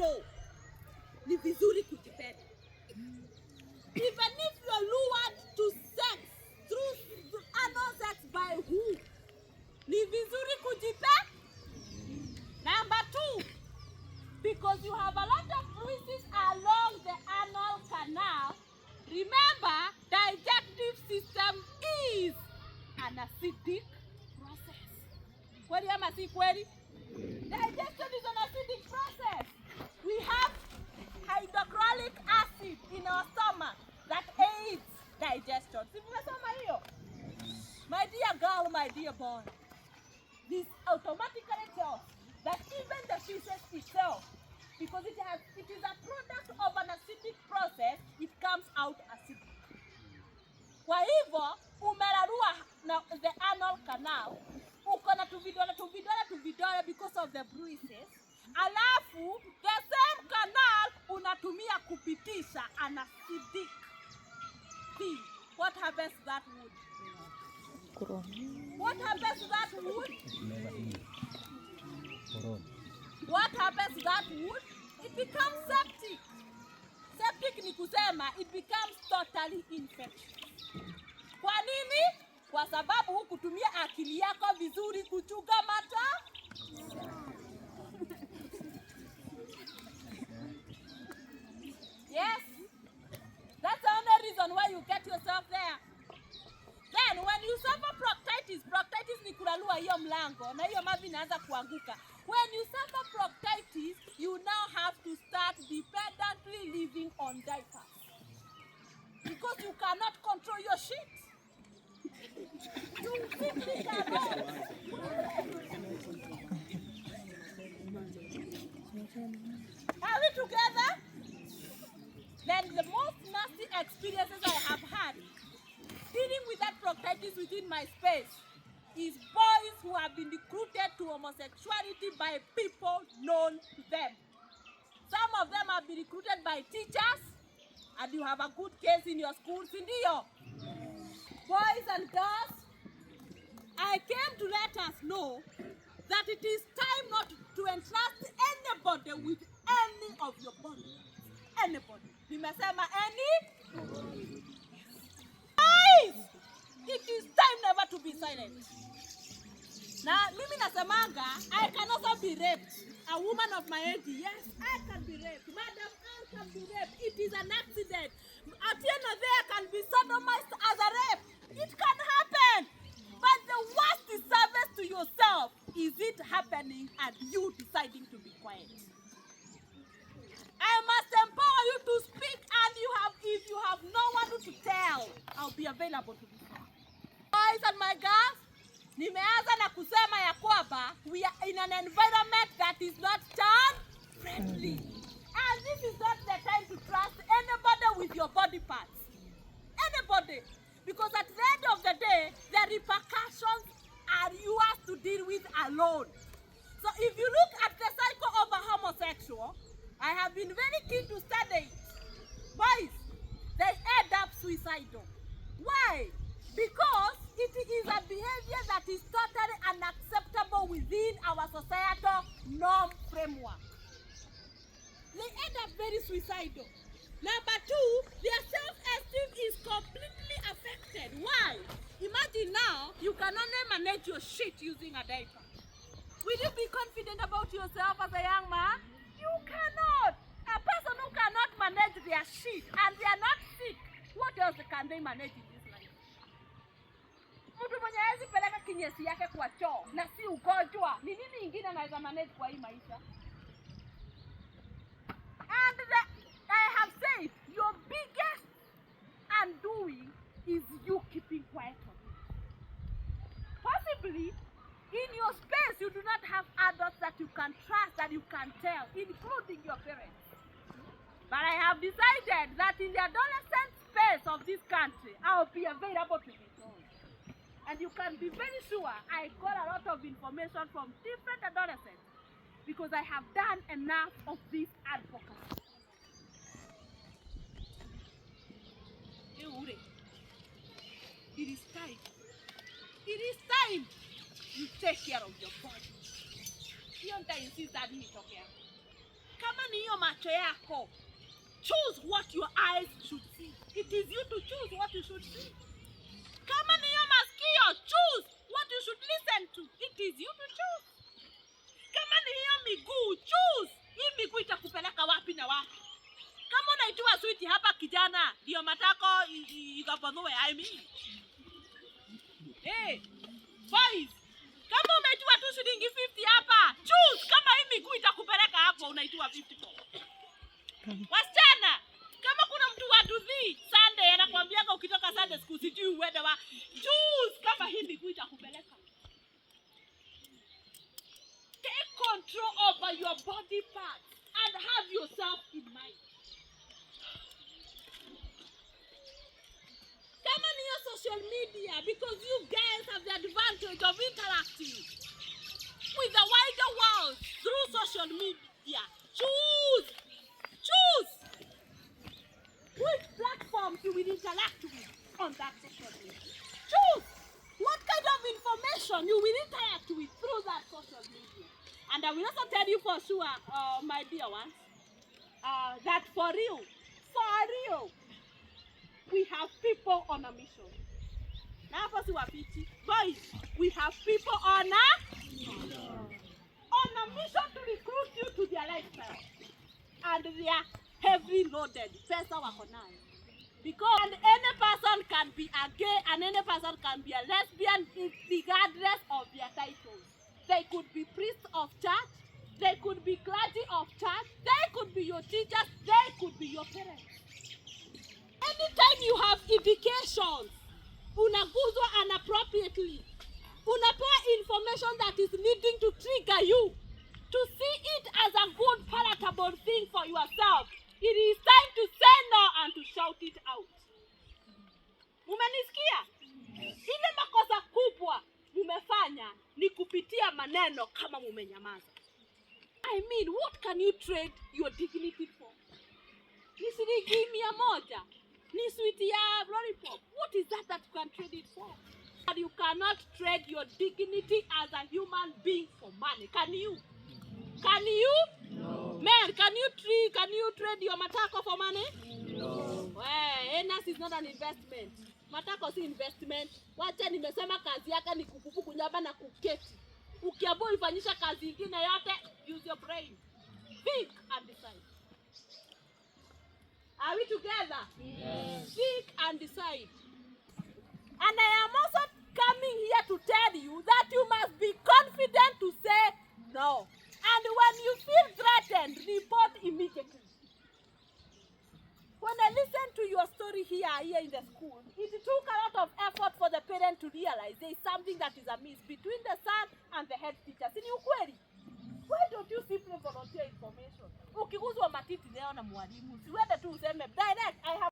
know, ni vizuri kujipenda. Even if you're lured to sex through anal sex by who? Ni vizuri kujipenda. Number 2, because you have a lot of bruises along the anal canal, remember, digestive system is an acidic process. Kweli ama si kweli? Digestion is an acidic process. We have hydrochloric acid in our stomach that aids digestion. Si mmesoma hiyo? My dear girl, my dear boy, this automatically tells that even the feces itself, because it is a product of an acidic process, it comes out acidic. Kwa hivyo, umerarua na the anal canal, uko na tuvidole because of the bruises. Alafu, the same canal unatumia kupitisha an acidic thing. What happens to that wood? What happens to that wood? What happens to that wood? It becomes septic. Septic ni kusema it becomes totally infectious. Kwa nini? Kwa sababu hukutumia akili yako vizuri kuchuga mata. Yes. That's the only reason why you get yourself there. Then when you suffer proctitis ni kuralua hiyo mlango na hiyo mavi inaanza kuanguka. When you suffer proctitis, you now have to start dependently living on diapers. Because you cannot control your shit. You simply cannot. Are we together? Then the most nasty experiences I have had dealing with that proctitis within my space is boys who have been recruited to homosexuality by people known to them. Some of them have been recruited by teachers, and you have a good case in your schools, Indio. Boys and girls, I came to let us know that it is time not to entrust anybody with any of your body. Anybody. Nimesema any? Guys, it is time never to be silent. Now, mimi nasemanga, I can also be raped. A woman of my age, yes, I can be raped. Madam, I can be raped. It is an accident. At the end of the day, I can be sodomized as a rape. It can happen. But the worst disservice to yourself is it happening and you deciding to be quiet. I must empower you to speak, and if you have no one to tell, I'll be available to you. Boys and my girls, nimeanza na kusema ya kwamba we are in an environment that is not child friendly. And this is not the time to trust anybody with your body parts. Anybody. Because at the end of the day, the repercussions are yours to deal with alone. So if you look at the cycle of a homosexual, I have been very keen to study it. Boys, they end up suicidal. Why? Because it is a behavior that is totally unacceptable within our societal norm framework. They end up very suicidal. Number 2, their self-esteem is completely affected. Why? Imagine now, you can only manage your shit using a diaper. Will you be confident about yourself as a young man? You cannot. A person who cannot manage their shit and they are not sick, what else can they manage in this life? Mtu mwenye hawezi peleka kinyesi yake kwa choo na si ugonjwa, ni nini ingine anaweza manage kwa hii maisha? And I have said, your biggest undoing is you keeping quiet on it. Possibly, in your space, you do not have adults that you can trust, that you can tell, including your parents. But I have decided that in the adolescent space of this country, I will be available to be told. And you can be very sure I got a lot of information from different adolescents because I have done enough of this advocacy. It is time. It is time you take care of your body. You don't insist that me talk here. Kama ni hiyo macho yako, choose what your eyes should see. It is you to choose what you should see. Kama ni hiyo masikio, choose what you should listen to. It is you to choose. Kama ni hiyo miguu, choose hii miguu itakupeleka wapi na wapi. Kama unaitwa sweet hapa kijana, ndio matako ikapodhoe, I mean. Hey, boys, kama unaitwa tu shilingi 50 hapa, choose kama hii miguu itakupeleka hapo unaitwa 50. Wasichana, kama kuna mtu wa tudhi Sunday anakuambianga ukitoka Sunday school sijui uende wa, choose kama hii miguu itakupeleka. Take control over your body parts and have yourself in mind. Kama ni your social media, because you guys have the advantage of interacting with the wider world through social media. Choose which platforms you will interact with on that social media. Choose what kind of information you will interact with through that social media. And I will also tell you for sure, my dear ones, that for real, we have people on a mission. Now, boys, we have people on a mission to recruit you to their lifestyle. And they are heavily loaded. Because any person can be a gay and any person can be a lesbian regardless of their titles. They could be priests of church, they could be clergy of church, they could be your teachers, they could be your parents. Anytime you have indications, unaguzwa inappropriately, unapewa information that is leading to trigger you, to see it as a good palatable thing for yourself, it is time to say no and to shout it out. Mumenisikia? Ile makosa kubwa mumefanya ni kupitia maneno kama mumenyamaza. I mean, what can you trade your dignity for? Ni shilingi 100? Ni sweet ya lollipop? What is that you can trade it for? And you cannot trade your dignity as a human being for money. Can you? Can you? No. Man, can you trade your matako for money? No. Well, enas is not an investment. Matako si investment. Wacha nimesema kazi yake ni kukuku kunyaba na kuketi. Ukiamua ifanyisha kazi nyingine yote, use your brain. Think and decide. Are we together? Yes. Think and decide. And I am also coming here to tell you that you must be confident to say no. And when you feel threatened, report immediately. When I listened to your story here in the school, it took a lot of effort for the parent to realize there is something that is amiss between the son and the head teacher. Sini ukweli? Why don't you simply volunteer information? Ukiguzwa matiti leo na mwalimu, siwende tu useme direct, I have